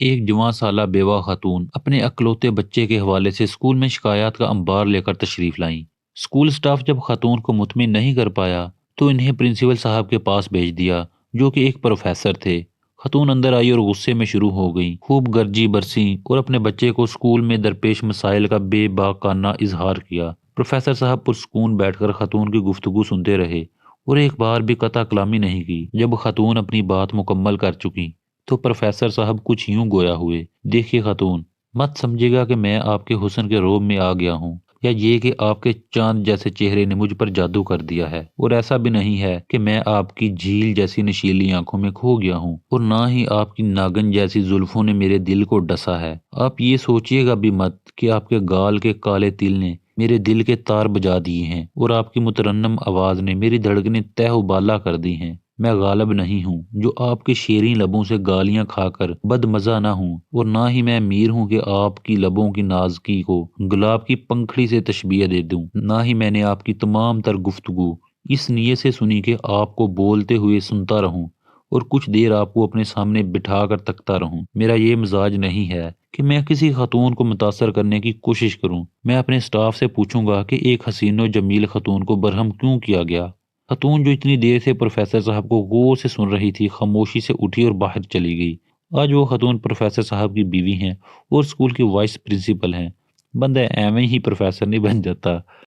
ایک جوان سالہ بیوہ خاتون اپنے اکلوتے بچے کے حوالے سے اسکول میں شکایات کا انبار لے کر تشریف لائیں۔ اسکول سٹاف جب خاتون کو مطمئن نہیں کر پایا تو انہیں پرنسپل صاحب کے پاس بھیج دیا، جو کہ ایک پروفیسر تھے۔ خاتون اندر آئی اور غصے میں شروع ہو گئیں، خوب گرجی برسیں اور اپنے بچے کو اسکول میں درپیش مسائل کا بے باکانہ اظہار کیا۔ پروفیسر صاحب پرسکون بیٹھ کر خاتون کی گفتگو سنتے رہے اور ایک بار بھی قطع کلامی نہیں کی۔ جب خاتون اپنی بات مکمل کر چکی تو پروفیسر صاحب کچھ یوں گویا ہوئے، دیکھیے خاتون، مت سمجھے گا کہ میں آپ کے حسن کے روب میں آ گیا ہوں، یا یہ کہ آپ کے چاند جیسے چہرے نے مجھ پر جادو کر دیا ہے، اور ایسا بھی نہیں ہے کہ میں آپ کی جھیل جیسی نشیلی آنکھوں میں کھو گیا ہوں، اور نہ ہی آپ کی ناگن جیسی زلفوں نے میرے دل کو ڈسا ہے۔ آپ یہ سوچئے گا بھی مت کہ آپ کے گال کے کالے تل نے میرے دل کے تار بجا دیے ہیں، اور آپ کی مترنم آواز نے میری دھڑکنیں تہ و بالا کر دی ہیں۔ میں غالب نہیں ہوں جو آپ کے شیریں لبوں سے گالیاں کھا کر بد مزہ نہ ہوں، اور نہ ہی میں امیر ہوں کہ آپ کی لبوں کی نازکی کو گلاب کی پنکھڑی سے تشبیہ دے دوں۔ نہ ہی میں نے آپ کی تمام تر گفتگو اس نیت سے سنی کہ آپ کو بولتے ہوئے سنتا رہوں اور کچھ دیر آپ کو اپنے سامنے بٹھا کر تکتا رہوں۔ میرا یہ مزاج نہیں ہے کہ میں کسی خاتون کو متاثر کرنے کی کوشش کروں۔ میں اپنے اسٹاف سے پوچھوں گا کہ ایک حسین و جمیل خاتون کو برہم کیوں کیا گیا۔ خاتون جو اتنی دیر سے پروفیسر صاحب کو غور سے سن رہی تھی، خاموشی سے اٹھی اور باہر چلی گئی۔ آج وہ خاتون پروفیسر صاحب کی بیوی ہیں اور اسکول کی وائس پرنسپل ہیں۔ بندہ ایویں ہی پروفیسر نہیں بن جاتا۔